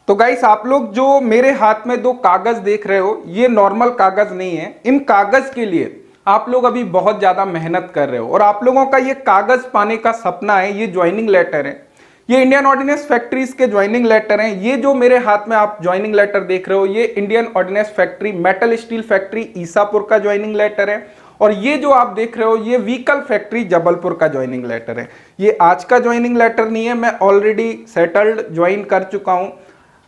तो गाइस, आप लोग जो मेरे हाथ में दो कागज देख रहे हो, ये नॉर्मल कागज नहीं है। इन कागज के लिए आप लोग अभी बहुत ज्यादा मेहनत कर रहे हो और आप लोगों का ये कागज पाने का सपना है। ये ज्वाइनिंग लेटर है, ये इंडियन ऑर्डिनेंस फैक्ट्रीज के ज्वाइनिंग लेटर हैं। ये जो मेरे हाथ में आप ज्वाइनिंग लेटर देख रहे हो, ये Indian ordnance factory metal steel factory Isapur का ज्वाइनिंग लेटर है। और ये जो आप देख रहे हो, ये व्हीकल फैक्ट्री जबलपुर का ज्वाइनिंग लेटर है। ये आज का ज्वाइनिंग लेटर नहीं है, मैं ऑलरेडी सेटल्ड ज्वाइन कर चुका हूं।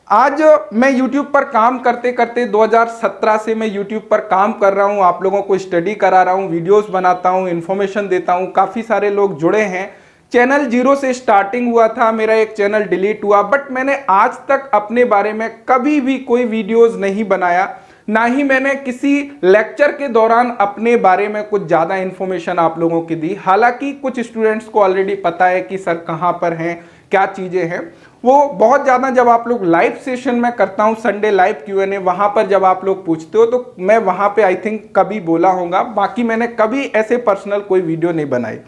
आज मैं YouTube पर काम करते करते 2017 से मैं YouTube पर काम कर रहा हूं, आप लोगों को स्टडी करा रहा हूं, वीडियोस बनाता हूं, इन्फॉर्मेशन देता हूं। काफ़ी सारे लोग जुड़े हैं। चैनल जीरो से स्टार्टिंग हुआ था, मेरा एक चैनल डिलीट हुआ, बट मैंने आज तक अपने बारे में कभी भी कोई वीडियोस नहीं बनाया, ना ही मैंने किसी लेक्चर के दौरान अपने बारे में कुछ ज़्यादा इन्फॉर्मेशन आप लोगों की दी। हालांकि कुछ स्टूडेंट्स को ऑलरेडी पता है कि सर कहाँ पर हैं, क्या चीज़ें हैं। वो बहुत ज़्यादा जब आप लोग लाइव सेशन में करता हूँ, संडे लाइव Q&A, वहाँ पर जब आप लोग पूछते हो तो मैं वहाँ पे आई थिंक कभी बोला होगा। बाकी मैंने कभी ऐसे पर्सनल कोई वीडियो नहीं बनाई।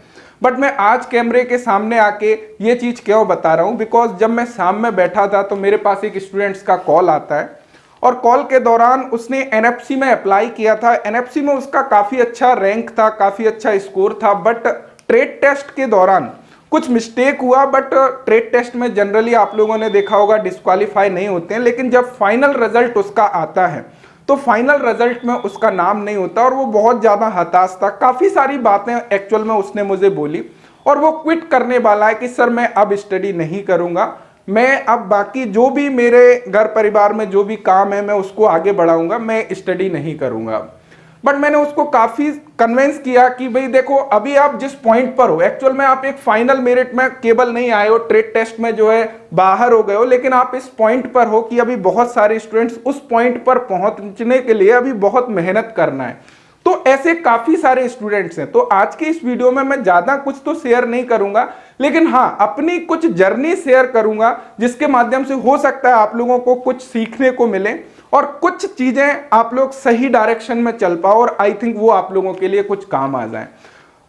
बट मैं आज कैमरे के सामने आके ये चीज़ क्यों बता रहा हूँ, बिकॉज जब मैं शाम में बैठा था तो मेरे पास एक स्टूडेंट्स का कॉल आता है और कॉल के दौरान उसने NFC में अप्लाई किया था। NFC में उसका काफ़ी अच्छा रैंक था, काफ़ी अच्छा स्कोर था, बट ट्रेड टेस्ट के दौरान कुछ मिस्टेक हुआ। बट ट्रेड टेस्ट में जनरली आप लोगों ने देखा होगा डिस्क्वालीफाई नहीं होते हैं, लेकिन जब फाइनल रिजल्ट उसका आता है तो फाइनल रिजल्ट में उसका नाम नहीं होता और वो बहुत ज़्यादा हताश था। काफ़ी सारी बातें एक्चुअल में उसने मुझे बोली और वो क्विट करने वाला है कि सर मैं अब स्टडी नहीं करूँगा, मैं अब बाकी जो भी मेरे घर परिवार में जो भी काम है मैं उसको आगे बढ़ाऊँगा, मैं स्टडी नहीं करूँगा। बट मैंने उसको काफ़ी कन्विंस किया कि भाई देखो, अभी आप जिस पॉइंट पर हो, एक्चुअल में आप एक फाइनल मेरिट में केवल नहीं आए हो, ट्रेड टेस्ट में जो है बाहर हो गए हो, लेकिन आप इस पॉइंट पर हो कि अभी बहुत सारे स्टूडेंट्स उस पॉइंट पर पहुंचने के लिए अभी बहुत मेहनत करना है। तो ऐसे काफ़ी सारे स्टूडेंट्स हैं। तो आज के इस वीडियो में मैं ज़्यादा कुछ तो शेयर नहीं करूंगा, लेकिन हाँ, अपनी कुछ जर्नी शेयर करूंगा जिसके माध्यम से हो सकता है आप लोगों को कुछ सीखने को मिले और कुछ चीज़ें आप लोग सही डायरेक्शन में चल पाओ और आई थिंक वो आप लोगों के लिए कुछ काम आ जाए।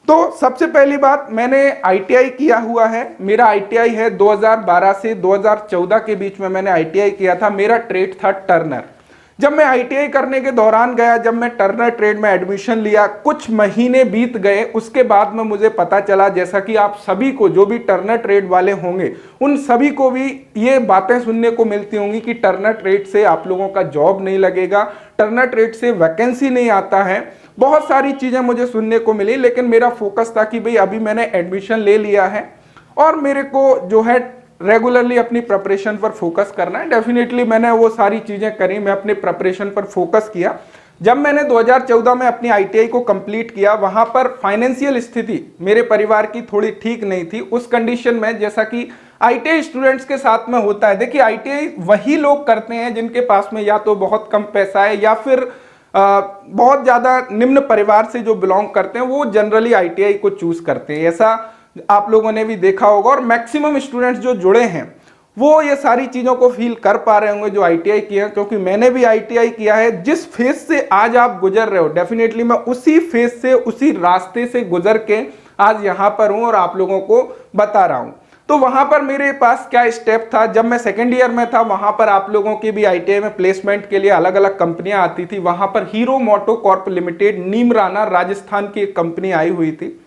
तो सबसे पहली बात, मैंने ITI किया हुआ है। मेरा ITI है 2012 से 2014 के बीच में मैंने ITI किया था। मेरा ट्रेड था टर्नर। जब मैं ITI करने के दौरान गया, जब मैं टर्नर ट्रेड में एडमिशन लिया, कुछ महीने बीत गए, उसके बाद में मुझे पता चला, जैसा कि आप सभी को जो भी टर्नर ट्रेड वाले होंगे उन सभी को भी ये बातें सुनने को मिलती होंगी कि टर्नर ट्रेड से आप लोगों का जॉब नहीं लगेगा, टर्नर ट्रेड से वैकेंसी नहीं आता है। बहुत सारी चीज़ें मुझे सुनने को मिली, लेकिन मेरा फोकस था कि भाई अभी मैंने एडमिशन ले लिया है और मेरे को जो है रेगुलरली अपनी प्रिपरेशन पर फोकस करना है। डेफिनेटली मैंने वो सारी चीज़ें करी, मैं अपनी प्रिपरेशन पर फोकस किया। जब मैंने 2014 में अपनी ITI को कंप्लीट किया, वहाँ पर फाइनेंशियल स्थिति मेरे परिवार की थोड़ी ठीक नहीं थी। उस कंडीशन में, जैसा कि ITI स्टूडेंट्स के साथ में होता है, देखिए ITI वही लोग करते हैं जिनके पास में या तो बहुत कम पैसा है या फिर बहुत ज़्यादा निम्न परिवार से जो बिलोंग करते हैं, वो जनरली ITI को चूज़ करते हैं। ऐसा आप लोगों ने भी देखा होगा और मैक्सिमम स्टूडेंट्स जो जुड़े हैं वो ये सारी चीज़ों को फील कर पा रहे होंगे जो ITI किया, क्योंकि मैंने भी ITI किया है। जिस फेज से आज आप गुजर रहे हो, डेफिनेटली मैं उसी फेज से, उसी रास्ते से गुजर के आज यहाँ पर हूँ और आप लोगों को बता रहा हूँ। तो वहाँ पर मेरे पास क्या स्टेप था, जब मैं सेकेंड ईयर में था, वहाँ पर आप लोगों की भी ITI में प्लेसमेंट के लिए अलग अलग कंपनियाँ आती थी। वहाँ पर हीरो मोटो कॉर्प लिमिटेड, नीमराना, राजस्थान की एक कंपनी आई हुई थी,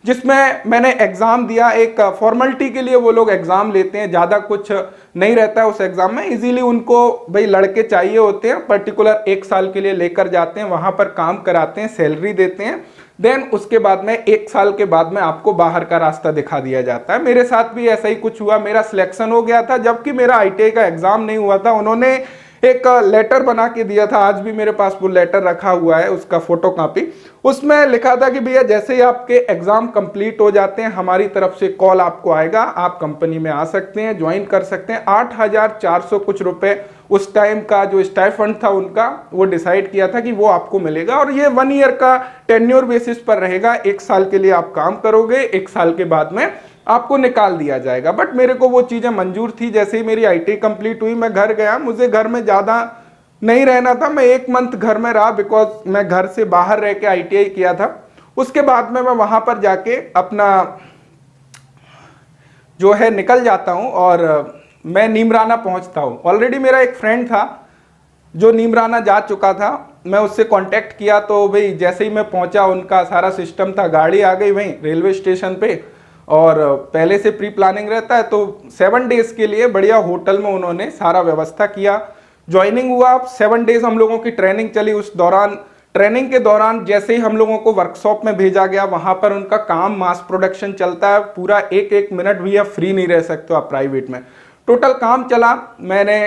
जिसमें मैंने एग्ज़ाम दिया। एक फॉर्मेलिटी के लिए वो लोग एग्ज़ाम लेते हैं, ज़्यादा कुछ नहीं रहता है उस एग्ज़ाम में। इजीली उनको भाई लड़के चाहिए होते हैं, पर्टिकुलर 1 साल के लिए लेकर जाते हैं, वहाँ पर काम कराते हैं, सैलरी देते हैं। देन उसके बाद में 1 साल के बाद में आपको बाहर का रास्ता दिखा दिया जाता है। मेरे साथ भी ऐसा ही कुछ हुआ। मेरा सिलेक्शन हो गया था, जबकि मेरा ITI का एग्ज़ाम नहीं हुआ था। उन्होंने एक लेटर बना के दिया था, आज भी मेरे पास वो लेटर रखा हुआ है, उसका फोटो कॉपी। उसमें लिखा था कि भैया जैसे ही आपके एग्जाम कंप्लीट हो जाते हैं, हमारी तरफ से कॉल आपको आएगा, आप कंपनी में आ सकते हैं, ज्वाइन कर सकते हैं। 8,400 कुछ रुपए उस टाइम का जो स्टाइफंड था उनका, वो डिसाइड किया था कि वो आपको मिलेगा और ये 1 ईयर का टेन्योर बेसिस पर रहेगा। 1 साल के लिए आप काम करोगे, 1 साल के बाद में आपको निकाल दिया जाएगा। बट मेरे को वो चीज़ें मंजूर थी। जैसे ही मेरी ITI कंप्लीट हुई, मैं घर गया। मुझे घर में ज़्यादा नहीं रहना था, मैं 1 मंथ घर में रहा, बिकॉज मैं घर से बाहर रह के ITI किया था। उसके बाद में मैं वहाँ पर जाके अपना जो है निकल जाता हूँ और मैं नीमराना पहुंचता हूं। ऑलरेडी मेरा एक फ्रेंड था जो नीमराना जा चुका था, मैं उससे कांटेक्ट किया तो भाई जैसे ही मैं पहुंचा उनका सारा सिस्टम था, गाड़ी आ गई वहीं रेलवे स्टेशन पे और पहले से प्री प्लानिंग रहता है, तो 7 डेज के लिए बढ़िया होटल में उन्होंने सारा व्यवस्था किया। ज्वाइनिंग हुआ, 7 डेज हम लोगों की ट्रेनिंग चली। उस दौरान ट्रेनिंग के दौरान जैसे ही हम लोगों को वर्कशॉप में भेजा गया, वहां पर उनका काम मास प्रोडक्शन चलता है, पूरा एक एक मिनट भी आप फ्री नहीं रह सकते आप प्राइवेट में। टोटल काम चला, मैंने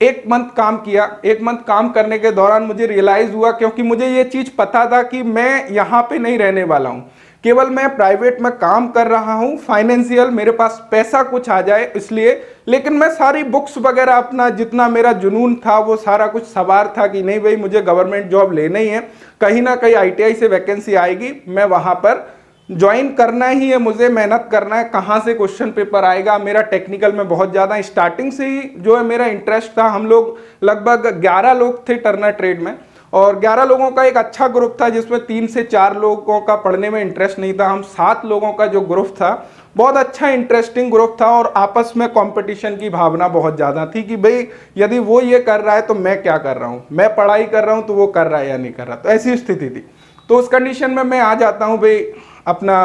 1 मंथ काम किया। 1 मंथ काम करने के दौरान मुझे रियलाइज हुआ, क्योंकि मुझे ये चीज पता था कि मैं यहाँ पे नहीं रहने वाला हूँ, केवल मैं प्राइवेट में काम कर रहा हूँ, फाइनेंशियल मेरे पास पैसा कुछ आ जाए इसलिए। लेकिन मैं सारी बुक्स वगैरह अपना जितना मेरा जुनून था वो सारा कुछ सवार था कि नहीं भाई मुझे गवर्नमेंट जॉब लेना ही है, कहीं ना कहीं ITI से वैकेंसी आएगी, मैं वहां पर ज्वाइन करना ही है, मुझे मेहनत करना है, कहाँ से क्वेश्चन पेपर आएगा। मेरा टेक्निकल में बहुत ज़्यादा स्टार्टिंग से ही जो है मेरा इंटरेस्ट था। हम लोग लगभग 11 लोग थे टर्नर ट्रेड में, और 11 लोगों का एक अच्छा ग्रुप था जिसमें 3 से 4 लोगों का पढ़ने में इंटरेस्ट नहीं था। हम 7 लोगों का जो ग्रुप था बहुत अच्छा इंटरेस्टिंग ग्रुप था, और आपस में कंपटीशन की भावना बहुत ज़्यादा थी कि भाई यदि वो ये कर रहा है तो मैं क्या कर रहा हूँ, मैं पढ़ाई कर रहा हूँ तो वो कर रहा है या नहीं कर रहा। तो ऐसी स्थिति थी। तो उस कंडीशन में मैं आ जाता हूँ भाई अपना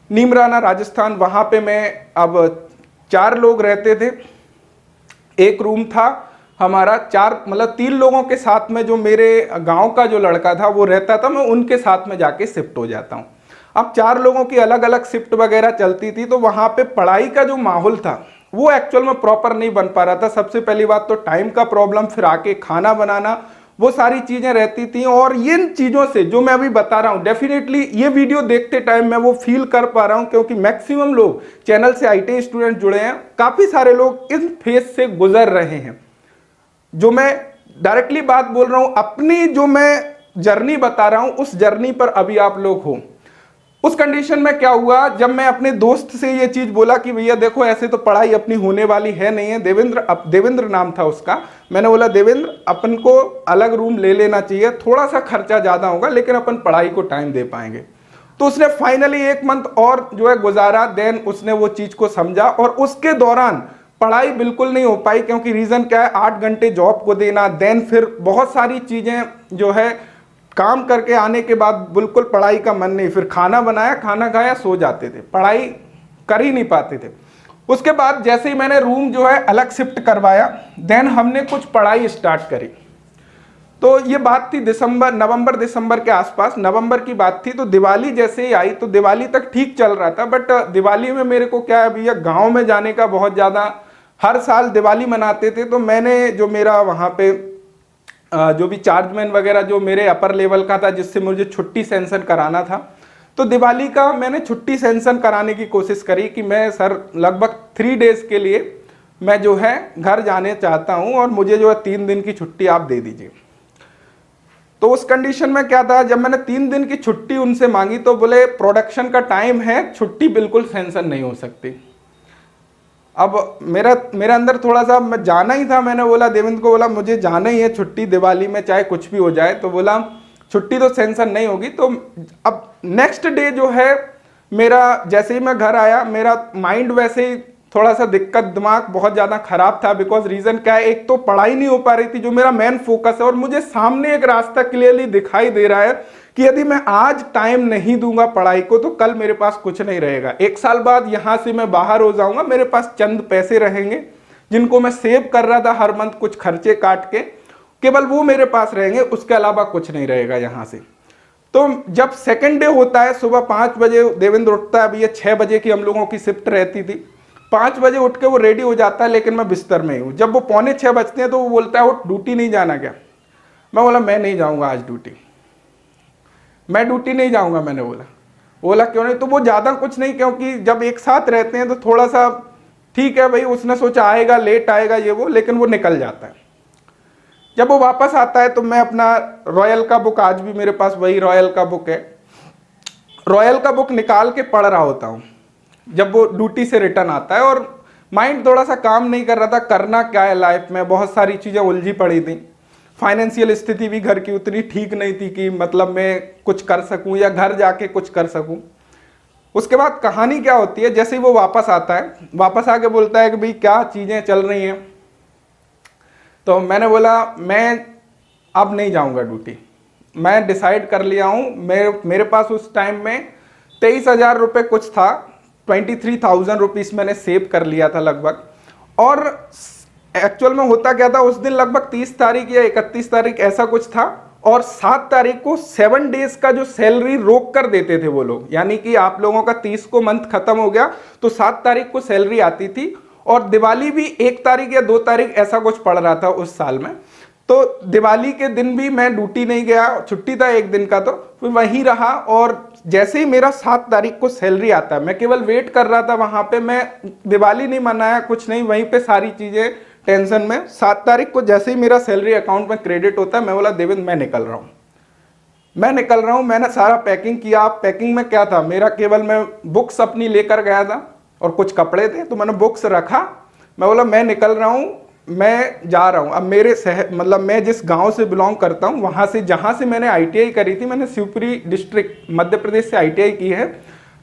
नीमराना राजस्थान। वहाँ पे मैं अब 4 लोग रहते थे, एक रूम था हमारा, 4 मतलब 3 लोगों के साथ में जो मेरे गांव का जो लड़का था वो रहता था, मैं उनके साथ में जाके शिफ्ट हो जाता हूँ। अब 4 लोगों की अलग अलग शिफ्ट वगैरह चलती थी, तो वहाँ पे पढ़ाई का जो माहौल था वो एक्चुअल में प्रॉपर नहीं बन पा रहा था। सबसे पहली बात तो टाइम का प्रॉब्लम, फिर आके खाना बनाना, वो सारी चीजें रहती थी। और इन चीजों से जो मैं अभी बता रहा हूँ, डेफिनेटली ये वीडियो देखते टाइम मैं वो फील कर पा रहा हूँ, क्योंकि मैक्सिमम लोग चैनल से ITI स्टूडेंट जुड़े हैं, काफी सारे लोग इस फेज से गुजर रहे हैं। जो मैं डायरेक्टली बात बोल रहा हूं, अपनी जो मैं जर्नी बता रहा हूं, उस जर्नी पर अभी आप लोग हो। उस कंडीशन में क्या हुआ, जब मैं अपने दोस्त से ये चीज बोला कि भैया देखो ऐसे तो पढ़ाई अपनी होने वाली है नहीं है, देवेंद्र नाम था उसका, मैंने बोला देवेंद्र अपन को अलग रूम ले लेना चाहिए, थोड़ा सा खर्चा ज्यादा होगा लेकिन अपन पढ़ाई को टाइम दे पाएंगे। तो उसने फाइनली 1 मंथ और जो है गुजारा, देन उसने वो चीज को समझा, और उसके दौरान पढ़ाई बिल्कुल नहीं हो पाई। क्योंकि रीजन क्या है, 8 घंटे जॉब को देना, देन फिर बहुत सारी चीजें जो है काम करके आने के बाद बिल्कुल पढ़ाई का मन नहीं, फिर खाना बनाया, खाना खाया, सो जाते थे, पढ़ाई कर ही नहीं पाते थे। उसके बाद जैसे ही मैंने रूम जो है अलग शिफ्ट करवाया, देन हमने कुछ पढ़ाई स्टार्ट करी। तो ये बात थी नवंबर दिसंबर के आसपास, नवंबर की बात थी। तो दिवाली जैसे ही आई, तो दिवाली तक ठीक चल रहा था, बट दिवाली में मेरे को क्या है भैया, गांव में जाने का बहुत ज्यादा, हर साल दिवाली मनाते थे, तो मैंने जो मेरा वहां पे जो भी चार्जमैन वगैरह जो मेरे अपर लेवल का था, जिससे मुझे छुट्टी सेंशन कराना था, तो दिवाली का मैंने छुट्टी सेंशन कराने की कोशिश करी कि मैं सर लगभग 3 डेज के लिए मैं जो है घर जाने चाहता हूं, और मुझे जो है 3 दिन की छुट्टी आप दे दीजिए। तो उस कंडीशन में क्या था, जब मैंने 3 दिन की छुट्टी उनसे मांगी तो बोले प्रोडक्शन का टाइम है, छुट्टी बिल्कुल सेंशन नहीं हो सकती। अब मेरा अंदर थोड़ा सा, मैं जाना ही था, मैंने बोला देवेंद्र को, बोला मुझे जाना ही है छुट्टी दिवाली में, चाहे कुछ भी हो जाए। तो बोला छुट्टी तो सेंशन नहीं होगी। तो अब नेक्स्ट डे जो है मेरा, जैसे ही मैं घर आया, मेरा माइंड वैसे ही थोड़ा सा दिक्कत, दिमाग बहुत ज़्यादा खराब था। बिकॉज रीज़न क्या है, एक तो पढ़ाई नहीं हो पा रही थी जो मेरा मेन फोकस है, और मुझे सामने एक रास्ता क्लियरली दिखाई दे रहा है कि यदि मैं आज टाइम नहीं दूंगा पढ़ाई को तो कल मेरे पास कुछ नहीं रहेगा। 1 साल बाद यहां से मैं बाहर हो जाऊंगा, मेरे पास चंद पैसे रहेंगे जिनको मैं सेव कर रहा था हर मंथ, कुछ खर्चे काट के, केवल वो मेरे पास रहेंगे, उसके अलावा कुछ नहीं रहेगा यहां से। तो जब सेकंड डे होता है, सुबह 5 बजे देवेंद्र उठता है। अभी ये 6 बजे की हम लोगों की शिफ्ट रहती थी। 5 बजे उठ के वो रेडी हो जाता है, लेकिन मैं बिस्तर में ही हूँ। जब वो 5:45 बजते हैं तो वो बोलता है वो ड्यूटी नहीं जाना क्या? मैं बोला मैं नहीं जाऊँगा आज ड्यूटी, मैं ड्यूटी नहीं जाऊँगा। मैंने बोला क्यों नहीं? तो वो ज़्यादा कुछ नहीं, क्योंकि जब एक साथ रहते हैं तो थोड़ा सा ठीक है भाई, उसने सोचा आएगा, लेट आएगा ये वो, लेकिन वो निकल जाता है। जब वो वापस आता है तो मैं अपना रॉयल का बुक, आज भी मेरे पास वही रॉयल का बुक है, रॉयल का बुक निकाल के पढ़ रहा होता हूँ जब वो ड्यूटी से रिटर्न आता है। और माइंड थोड़ा सा काम नहीं कर रहा था, करना क्या है लाइफ में, बहुत सारी चीज़ें उलझी पड़ी थी। फाइनेंशियल स्थिति भी घर की उतनी ठीक नहीं थी कि मतलब मैं कुछ कर सकूं या घर जाके कुछ कर सकूं। उसके बाद कहानी क्या होती है, जैसे ही वो वापस आता है, वापस आके बोलता है कि भाई क्या चीज़ें चल रही हैं। तो मैंने बोला मैं अब नहीं जाऊंगा ड्यूटी, मैं डिसाइड कर लिया हूँ। मेरे पास उस टाइम में 23,000 रुपये कुछ था, 23,000 रुपीज़ मैंने सेव कर लिया था लगभग। और एक्चुअल में होता क्या था, उस दिन लगभग 30 तारीख या 31 तारीख ऐसा कुछ था, और 7 तारीख को 7 डेज का जो सैलरी रोक कर देते थे वो लोग, यानी कि आप लोगों का 30 को मंथ खत्म हो गया तो 7 तारीख को सैलरी आती थी, और दिवाली भी 1 तारीख या 2 तारीख ऐसा कुछ पड़ रहा था उस साल में। तो दिवाली के दिन भी मैं ड्यूटी नहीं गया, छुट्टी था एक दिन का, तो फिर वहीं रहा। और जैसे ही मेरा 7 तारीख को सैलरी आता है, मैं केवल वेट कर रहा था वहां पे, मैं दिवाली नहीं मनाया, कुछ नहीं, वहीं पे सारी चीजें टेंशन में। 7 तारीख को जैसे ही मेरा सैलरी अकाउंट में क्रेडिट होता है, मैं बोला देवेंद्र मैं निकल रहा हूँ। मैंने सारा पैकिंग किया। पैकिंग में क्या था, मेरा केवल मैं बुक्स अपनी लेकर गया था और कुछ कपड़े थे, तो मैंने बुक्स रखा। मैं बोला मैं निकल रहा हूँ, मैं जा रहा हूँ। अब मेरे मतलब मैं जिस गांव से बिलोंग करता हूँ, वहाँ से जहाँ से मैंने ITI करी थी, मैंने शिवपुरी डिस्ट्रिक्ट मध्य प्रदेश से ITI की है।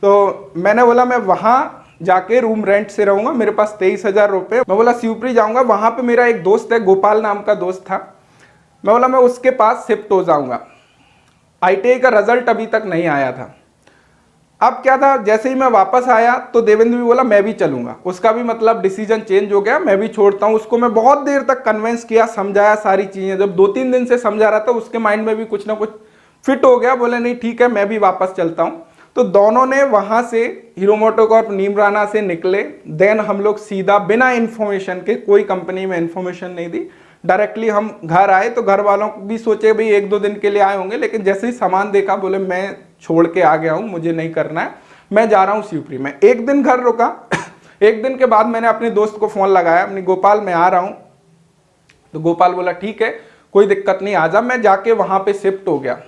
तो मैंने बोला मैं वहाँ जाके रूम रेंट से रहूँगा, मेरे पास 23,000 रुपये। मैं बोला शिवपुरी जाऊँगा, वहाँ पे मेरा एक दोस्त है, गोपाल नाम का दोस्त था। मैं बोला मैं उसके पास शिफ्ट हो जाऊँगा। ITI का रिजल्ट अभी तक नहीं आया था। अब क्या था, जैसे ही मैं वापस आया तो देवेंद्र भी बोला मैं भी चलूंगा, उसका भी मतलब डिसीजन चेंज हो गया, मैं भी छोड़ता हूं। उसको मैं बहुत देर तक कन्विंस किया, समझाया सारी चीजें। जब 2-3 दिन से समझा रहा था, उसके माइंड में भी कुछ ना कुछ फिट हो गया, बोले नहीं ठीक है मैं भी वापस चलता हूं। तो दोनों ने वहां से हीरो मोटोकॉर्प नीमराना से निकले। देन हम लोग सीधा बिना इंफॉर्मेशन के, कोई कंपनी में इंफॉर्मेशन नहीं दी, डायरेक्टली हम घर आए। तो घर वालों को भी सोचे भाई 1-2 दिन के लिए आए होंगे, लेकिन जैसे ही सामान देखा बोले मैं छोड़ के आ गया हूं, मुझे नहीं करना है, मैं जा रहा हूं शिवपुरी में। एक दिन घर रुका। एक दिन के बाद मैंने अपने दोस्त को फोन लगाया, अपनी गोपाल मैं आ रहा हूं। तो गोपाल बोला ठीक है कोई दिक्कत नहीं, आजा। मैं जाके वहां पे शिफ्ट हो गया।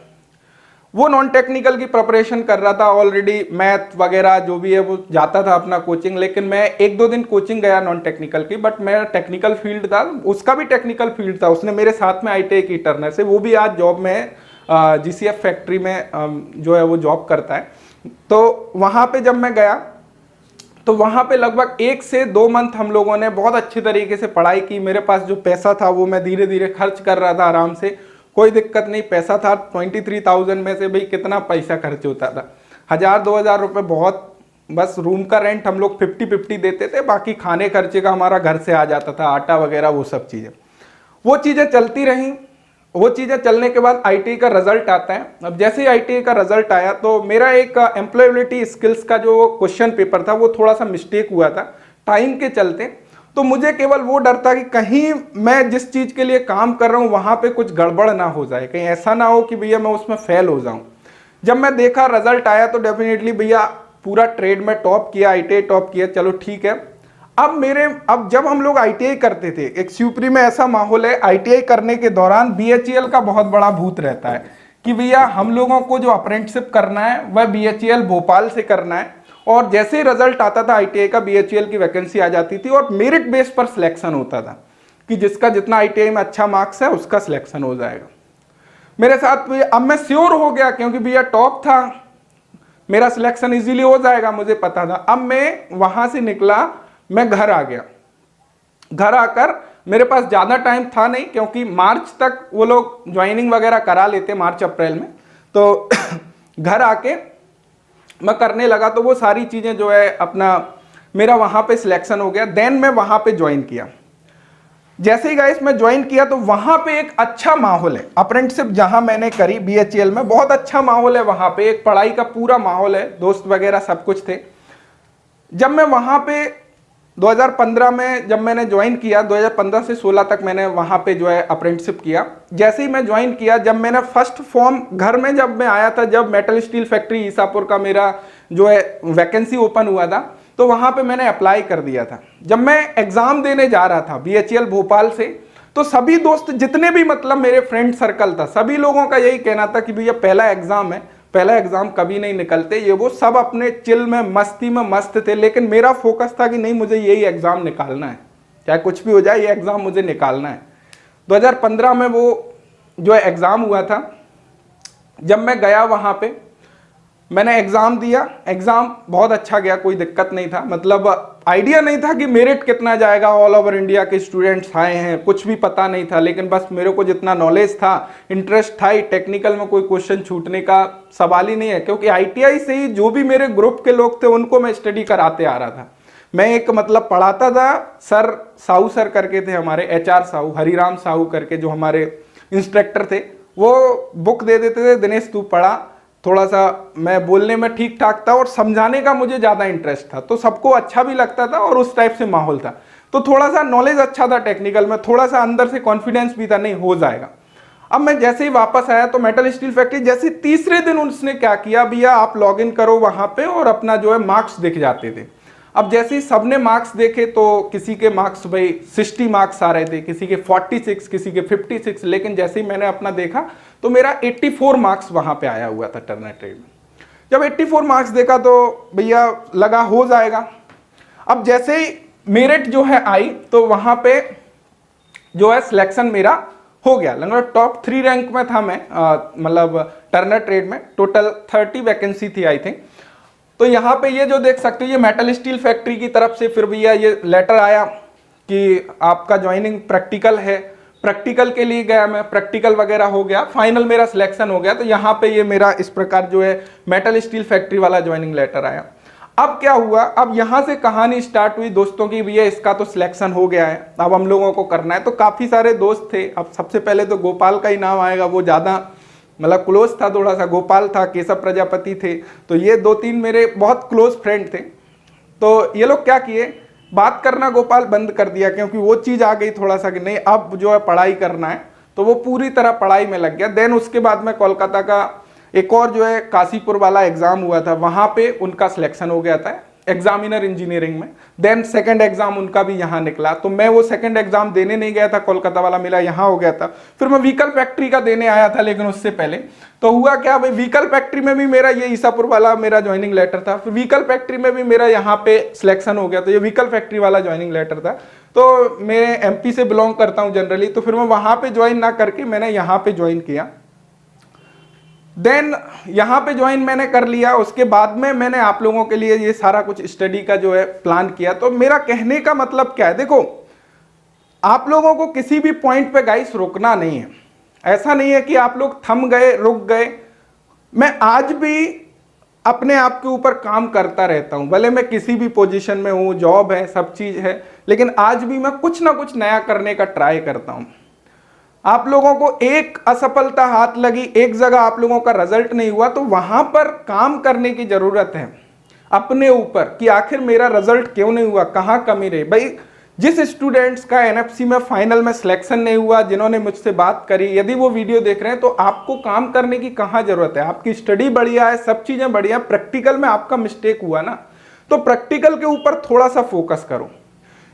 वो नॉन टेक्निकल की प्रिपरेशन कर रहा था ऑलरेडी, मैथ वगैरह जो भी है वो जाता था अपना कोचिंग। लेकिन मैं 1-2 दिन कोचिंग गया नॉन टेक्निकल की, बट मेरा टेक्निकल फील्ड था, उसका भी टेक्निकल फील्ड था। उसने मेरे साथ में ITI की टर्नर से, वो भी आज जॉब में GCF फैक्ट्री में जो है वो जॉब करता है। तो वहाँ पे जब मैं गया तो वहाँ पे लगभग 1 से 2 मंथ हम लोगों ने बहुत अच्छे तरीके से पढ़ाई की। मेरे पास जो पैसा था वो मैं धीरे धीरे खर्च कर रहा था आराम से, कोई दिक्कत नहीं। पैसा था 23,000 में से भाई कितना पैसा खर्च होता था, 1,000-2,000 रुपये बहुत। बस रूम का रेंट हम लोग 50-50 देते थे, बाकी खाने खर्चे का हमारा घर से आ जाता था, आटा वगैरह वो सब चीज़ें। वो चीज़ें चलती रहीं। वो चीज़ें चलने के बाद ITI का रिजल्ट आता है। अब जैसे ही ITI का रिजल्ट आया तो मेरा एक एम्प्लॉयबिलिटी स्किल्स का जो क्वेश्चन पेपर था वो थोड़ा सा मिस्टेक हुआ था टाइम के चलते। तो मुझे केवल वो डर था कि कहीं मैं जिस चीज़ के लिए काम कर रहा हूँ वहाँ पे कुछ गड़बड़ ना हो जाए, कहीं ऐसा ना हो कि भैया मैं उसमें फेल हो जाऊँ। जब मैं देखा रिजल्ट आया तो डेफिनेटली भैया पूरा ट्रेड में टॉप किया, ITI टॉप किया, चलो ठीक है। अब जब हम लोग ITI करते थे, एक शिवपुरी में ऐसा माहौल है, ITI करने के दौरान BHEL का बहुत बड़ा भूत रहता है कि भैया हम लोगों को जो अप्रेंटिसशिप करना है वह BHEL भोपाल से करना है। और जैसे ही रिजल्ट आता था ITI का, BHEL की वैकेंसी आ जाती थी और मेरिट बेस पर सिलेक्शन होता था कि जिसका जितना ITI में अच्छा मार्क्स है उसका सिलेक्शन हो जाएगा। मेरे साथ अब मैं श्योर हो गया क्योंकि भैया टॉप था, मेरा सिलेक्शन इजीली हो जाएगा, मुझे पता था। अब मैं वहां से निकला, मैं घर आ गया। घर आकर मेरे पास ज़्यादा टाइम था नहीं क्योंकि मार्च तक वो लोग ज्वाइनिंग वगैरह करा लेते, मार्च अप्रैल में। तो घर आके मैं करने लगा, तो वो सारी चीज़ें जो है अपना मेरा वहाँ पे सिलेक्शन हो गया। देन मैं वहाँ पे ज्वाइन किया। जैसे ही गाइस मैं ज्वाइन किया तो वहाँ पे एक अच्छा माहौल है, अप्रेंटिसशिप जहाँ मैंने करी BHEL में बहुत अच्छा माहौल है, वहाँ पे एक पढ़ाई का पूरा माहौल है, दोस्त वगैरह सब कुछ थे। जब मैं वहाँ पे 2015 में जब मैंने ज्वाइन किया, 2015 से 16 तक मैंने वहाँ पे जो है अप्रेंटिसशिप किया। जैसे ही मैं ज्वाइन किया, जब मैंने फर्स्ट फॉर्म घर में जब मैं आया था, जब मेटल स्टील फैक्ट्री ईसापुर का मेरा जो है वैकेंसी ओपन हुआ था, तो वहाँ पे मैंने अप्लाई कर दिया था। जब मैं एग्ज़ाम देने जा रहा था BHEL भोपाल से, तो सभी दोस्त जितने भी मतलब मेरे फ्रेंड सर्कल था, सभी लोगों का यही कहना था कि भैया पहला एग्ज़ाम है, पहला एग्जाम कभी नहीं निकलते, ये वो सब अपने चिल में मस्ती में मस्त थे। लेकिन मेरा फोकस था कि नहीं, मुझे यही एग्जाम निकालना है, चाहे कुछ भी हो जाए, ये एग्जाम मुझे निकालना है। 2015 में वो जो एग्जाम हुआ था, जब मैं गया वहाँ पे मैंने एग्ज़ाम दिया, एग्ज़ाम बहुत अच्छा गया, कोई दिक्कत नहीं था। मतलब आइडिया नहीं था कि मेरिट कितना जाएगा, ऑल ओवर इंडिया के स्टूडेंट्स आए हैं, कुछ भी पता नहीं था। लेकिन बस मेरे को जितना नॉलेज था, इंटरेस्ट था ही, टेक्निकल में कोई क्वेश्चन छूटने का सवाल ही नहीं है, क्योंकि आईटीआई से ही जो भी मेरे ग्रुप के लोग थे उनको मैं स्टडी कराते आ रहा था। मैं एक मतलब पढ़ाता था, सर साहू सर करके थे हमारे, एचआर साहू, हरिराम साहू करके जो हमारे इंस्ट्रक्टर थे, वो बुक दे देते थे, दिनेश तू पढ़ा, थोड़ा सा मैं बोलने में ठीक ठाक था और समझाने का मुझे ज़्यादा इंटरेस्ट था, तो सबको अच्छा भी लगता था और उस टाइप से माहौल था। तो थोड़ा सा नॉलेज अच्छा था टेक्निकल में, थोड़ा सा अंदर से कॉन्फिडेंस भी था, नहीं हो जाएगा। अब मैं जैसे ही वापस आया तो मेटल स्टील फैक्ट्री, जैसे तीसरे दिन उसने क्या किया, भैया आप लॉग इन करो वहां पे और अपना जो है मार्क्स दिख जाते थे। अब जैसे ही सबने मार्क्स देखे तो किसी के मार्क्स भाई 60 मार्क्स आ रहे थे, किसी के 46, किसी के 56, लेकिन जैसे ही मैंने अपना देखा तो मेरा 84 मार्क्स वहां पे आया हुआ था टर्नर ट्रेड में। जब 84 मार्क्स देखा तो भैया लगा हो जाएगा। अब जैसे ही मेरिट जो है आई तो वहां पे जो है सिलेक्शन मेरा हो गया, लगभग टॉप 3 रैंक में था मैं, मतलब टर्नर ट्रेड में टोटल 30 वैकेंसी थी आई थिंक। तो यहाँ पे ये जो देख सकते हो ये मेटल स्टील फैक्ट्री की तरफ से फिर भैया ये लेटर आया कि आपका ज्वाइनिंग प्रैक्टिकल है। प्रैक्टिकल के लिए गया मैं, प्रैक्टिकल वगैरह हो गया, फाइनल मेरा सिलेक्शन हो गया। तो यहाँ पे ये मेरा इस प्रकार जो है मेटल स्टील फैक्ट्री वाला ज्वाइनिंग लेटर आया। अब क्या हुआ, अब यहाँ से कहानी स्टार्ट हुई दोस्तों की, भैया इसका तो सिलेक्शन हो गया है, अब हम लोगों को करना है। तो काफ़ी सारे दोस्त थे। अब सबसे पहले तो गोपाल का ही नाम आएगा, वो ज़्यादा मतलब क्लोज था, थोड़ा सा गोपाल था, केशव प्रजापति थे, तो ये 2-3 मेरे बहुत क्लोज फ्रेंड थे। तो ये लोग क्या किए, बात करना गोपाल बंद कर दिया, क्योंकि वो चीज़ आ गई थोड़ा सा कि नहीं अब जो है पढ़ाई करना है, तो वो पूरी तरह पढ़ाई में लग गया। देन उसके बाद में कोलकाता का एक और जो है काशीपुर वाला एग्ज़ाम हुआ था, वहाँ पे उनका सिलेक्शन हो गया था एग्जामिनर इंजीनियरिंग में। देन सेकंड एग्जाम उनका भी यहाँ निकला, तो मैं वो सेकंड एग्जाम देने नहीं गया था, कोलकाता वाला मेरा यहाँ हो गया था। फिर मैं व्हीकल फैक्ट्री का देने आया था, लेकिन उससे पहले तो हुआ क्या भाई, व्हीकल फैक्ट्री में भी मेरा ये ईसापुर वाला मेरा ज्वाइनिंग लेटर था, फिर व्हीकल फैक्ट्री में भी मेरा यहाँ पे सिलेक्शन हो गया, तो ये व्हीकल फैक्ट्री वाला ज्वाइनिंग लेटर था। तो मैं एमपी से बिलोंग करता हूँ जनरली, तो फिर मैं वहाँ पे ज्वाइन ना करके मैंने यहाँ पे ज्वाइन किया। देन यहाँ पे ज्वाइन मैंने कर लिया। उसके बाद में मैंने आप लोगों के लिए ये सारा कुछ स्टडी का जो है प्लान किया। तो मेरा कहने का मतलब क्या है, देखो आप लोगों को किसी भी पॉइंट पे गाइस रुकना नहीं है। ऐसा नहीं है कि आप लोग थम गए, रुक गए। मैं आज भी अपने आप के ऊपर काम करता रहता हूं, भले मैं किसी भी पोजीशन में हूं, जॉब है, सब चीज है, लेकिन आज भी मैं कुछ ना कुछ नया करने का ट्राई करता हूं। आप लोगों को एक असफलता हाथ लगी, एक जगह आप लोगों का रिजल्ट नहीं हुआ, तो वहां पर काम करने की जरूरत है अपने ऊपर कि आखिर मेरा रिजल्ट क्यों नहीं हुआ, कहां कमी रही। भाई जिस स्टूडेंट्स का एनएफसी में फाइनल में सिलेक्शन नहीं हुआ, जिन्होंने मुझसे बात करी, यदि वो वीडियो देख रहे हैं तो आपको काम करने की कहां जरूरत है। आपकी स्टडी बढ़िया है, सब चीजें बढ़िया, प्रैक्टिकल में आपका मिस्टेक हुआ ना, तो प्रैक्टिकल के ऊपर थोड़ा सा फोकस करो।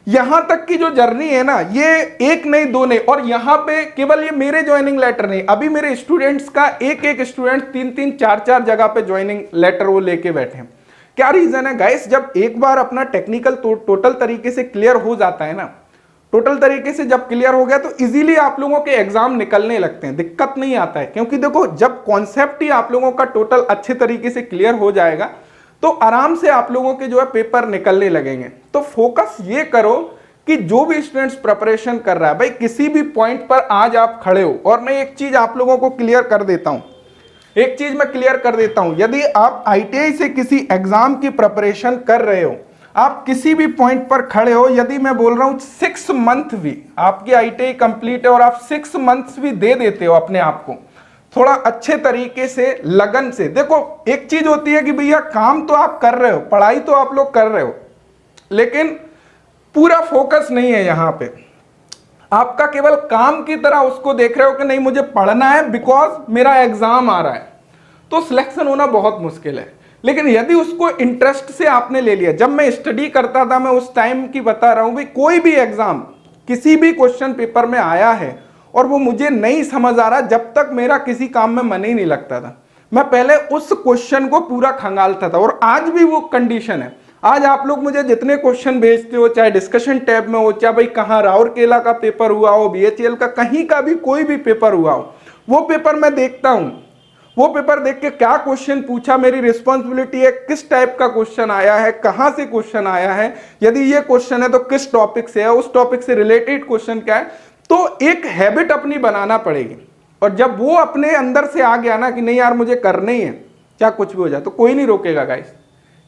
यहां तक की जो जर्नी है ना, ये एक नहीं दो नहीं, और यहां पे केवल ये मेरे ज्वाइनिंग लेटर नहीं, अभी मेरे स्टूडेंट्स का एक एक स्टूडेंट 3-3 4-4 जगह पे ज्वाइनिंग लेटर वो लेके बैठे हैं। क्या रीजन है गाइस, जब एक बार अपना टेक्निकल टोटल तरीके से क्लियर हो जाता है ना, टोटल तरीके से जब क्लियर हो गया तो इजीली आप लोगों के एग्जाम निकलने लगते हैं, दिक्कत नहीं आता है। क्योंकि देखो जब कॉन्सेप्ट ही आप लोगों का टोटल अच्छे तरीके से क्लियर हो जाएगा तो आराम से आप लोगों के जो है पेपर निकलने लगेंगे। तो फोकस ये करो कि जो भी स्टूडेंट्स प्रिपरेशन कर रहा है, भाई किसी भी पॉइंट पर आज आप खड़े हो, और मैं एक चीज आप लोगों को क्लियर कर देता हूं, एक चीज मैं क्लियर कर देता हूं, यदि आप आईटीआई से किसी एग्जाम की प्रिपरेशन कर रहे हो, आप किसी भी पॉइंट पर खड़े हो, यदि मैं बोल रहा हूं 6 मंथ भी आपकी आईटीआई कंप्लीट है और आप 6 मंथ्स भी दे देते हो अपने आप को थोड़ा अच्छे तरीके से, लगन से। देखो एक चीज होती है कि भैया काम तो आप कर रहे हो, पढ़ाई तो आप लोग कर रहे हो, लेकिन पूरा फोकस नहीं है यहां पे। आपका केवल काम की तरह उसको देख रहे हो कि नहीं मुझे पढ़ना है बिकॉज मेरा एग्जाम आ रहा है, तो सिलेक्शन होना बहुत मुश्किल है। लेकिन यदि उसको इंटरेस्ट से आपने ले लिया, जब मैं स्टडी करता था मैं उस टाइम की बता रहा हूं भाई, कोई भी एग्जाम किसी भी क्वेश्चन पेपर में आया है और वो मुझे नहीं समझ आ रहा, जब तक मेरा किसी काम में मन ही नहीं लगता था, मैं पहले उस क्वेश्चन को पूरा खंगालता था। और आज भी वो कंडीशन है। आज आप लोग मुझे जितने क्वेश्चन भेजते हो, चाहे डिस्कशन टैब में हो, चाहे भाई कहाँ राउरकेला का पेपर हुआ हो, बीएचईएल का कहीं का भी कोई भी पेपर हुआ हो, वो पेपर मैं देखता हूँ वो पेपर देख के क्या क्वेश्चन पूछा, मेरी रिस्पॉन्सिबिलिटी है, किस टाइप का क्वेश्चन आया है, कहां से क्वेश्चन आया है, यदि ये क्वेश्चन है तो किस टॉपिक से है, उस टॉपिक से रिलेटेड क्वेश्चन क्या है। तो एक हैबिट अपनी बनाना पड़ेगी, और जब वो अपने अंदर से आ गया ना कि नहीं यार मुझे करना ही है, क्या कुछ भी हो जाए, तो कोई नहीं रोकेगा गाइस,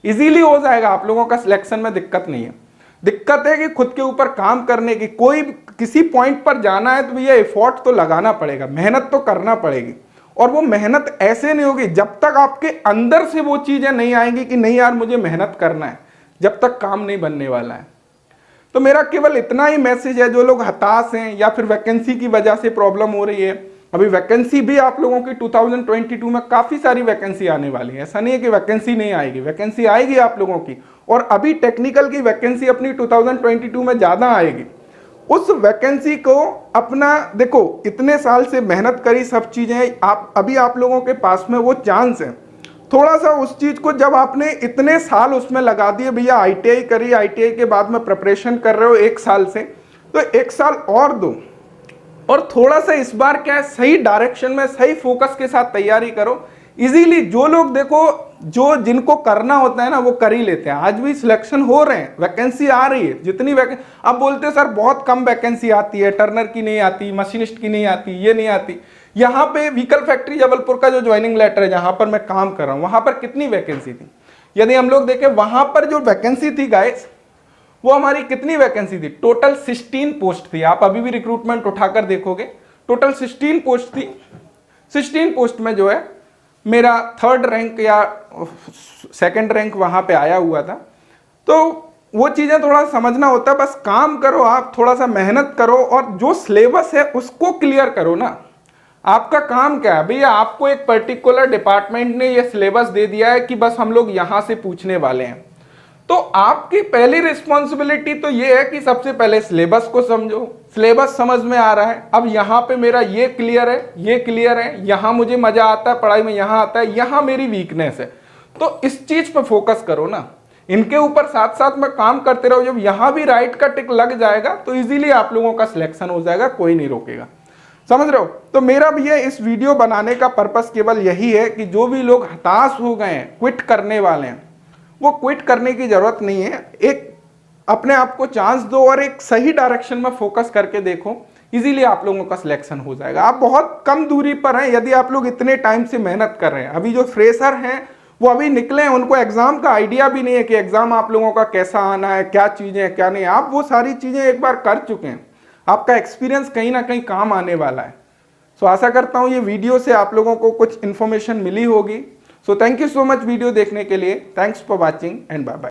इजीली हो जाएगा। आप लोगों का सिलेक्शन में दिक्कत नहीं है। दिक्कत है कि खुद के ऊपर काम करने की, कोई किसी पॉइंट पर जाना है तो भैया एफर्ट तो लगाना पड़ेगा, मेहनत तो करना पड़ेगी। और वो मेहनत ऐसे नहीं होगी जब तक आपके अंदर से वो चीजें नहीं आएंगी कि नहीं यार मुझे मेहनत करना है, जब तक काम नहीं बनने वाला है। तो मेरा केवल इतना ही मैसेज है, जो लोग हताश हैं या फिर वैकेंसी की वजह से प्रॉब्लम हो रही है, अभी वैकेंसी भी आप लोगों की 2022 में काफी सारी वैकेंसी आने वाली है। ऐसा नहीं है कि वैकेंसी नहीं आएगी, वैकेंसी आएगी आप लोगों की। और अभी टेक्निकल की वैकेंसी अपनी 2022 में ज्यादा आएगी। उस वैकेंसी को अपना देखो, इतने साल से मेहनत करी, सब चीजें अभी आप लोगों के पास में वो चांस है। थोड़ा सा उस चीज को, जब आपने इतने साल उसमें लगा दिए, भैया आईटीआई करी, आईटीआई के बाद में प्रिपरेशन कर रहे हो 1 साल से, तो 1 साल और दो, और थोड़ा सा इस बार क्या है, सही डायरेक्शन में सही फोकस के साथ तैयारी करो। इजीली जो लोग देखो, जो जिनको करना होता है ना, वो कर ही लेते हैं। आज भी सिलेक्शन हो रहे हैं, वैकेंसी आ रही है, जितनी वैकेंसी, अब बोलते हैं सर बहुत कम वैकेंसी आती है, टर्नर की नहीं आती, मशीनिस्ट की नहीं आती, ये नहीं आती। यहाँ पे व्हीकल फैक्ट्री जबलपुर का जो ज्वाइनिंग लेटर है, जहां पर मैं काम कर रहा हूं, वहां पर कितनी वैकेंसी थी, यदि हम लोग देखें, वहां पर जो वैकेंसी थी गाइस, वो हमारी कितनी वैकेंसी थी, टोटल 16 पोस्ट थी। आप अभी भी रिक्रूटमेंट उठाकर देखोगे, टोटल 16 पोस्ट थी। 16 पोस्ट में जो है मेरा 3rd रैंक या 2nd रैंक वहां पे आया हुआ था। तो वो चीजें थोड़ा समझना होता है। बस काम करो, आप थोड़ा सा मेहनत करो, और जो सिलेबस है उसको क्लियर करो ना। आपका काम क्या है भैया, आपको एक पर्टिकुलर डिपार्टमेंट ने ये सिलेबस दे दिया है कि बस हम लोग यहां से पूछने वाले हैं, तो आपकी पहली रिस्पॉन्सिबिलिटी तो ये है कि सबसे पहले सिलेबस को समझो। सिलेबस समझ में आ रहा है, अब यहाँ पे मेरा ये क्लियर है, ये क्लियर है, यहाँ मुझे मजा आता है पढ़ाई में, यहाँ आता है, यहाँ मेरी वीकनेस है, तो इस चीज पे फोकस करो ना। इनके ऊपर साथ साथ में काम करते रहो। जब यहाँ भी राइट का टिक लग जाएगा तो इजीली आप लोगों का सिलेक्शन हो जाएगा, कोई नहीं रोकेगा। समझ रहे हो? तो मेरा भी ये इस वीडियो बनाने का पर्पस केवल यही है कि जो भी लोग हताश हो गए हैं, क्विट करने वाले हैं, वो क्विट करने की जरूरत नहीं है। एक अपने आप को चांस दो और एक सही डायरेक्शन में फोकस करके देखो, इजीली आप लोगों का सिलेक्शन हो जाएगा। आप बहुत कम दूरी पर हैं यदि आप लोग इतने टाइम से मेहनत कर रहे हैं। अभी जो फ्रेशर हैं वो अभी निकले हैं, उनको एग्जाम का आइडिया भी नहीं है कि एग्जाम आप लोगों का कैसा आना है, क्या चीजें हैं क्या नहीं। आप वो सारी चीजें एक बार कर चुके हैं, आपका एक्सपीरियंस कहीं ना कहीं काम आने वाला है। सो आशा करता हूं ये वीडियो से आप लोगों को कुछ इन्फॉर्मेशन मिली होगी। So thank you so much video देखने के लिए। Thanks for watching and bye bye.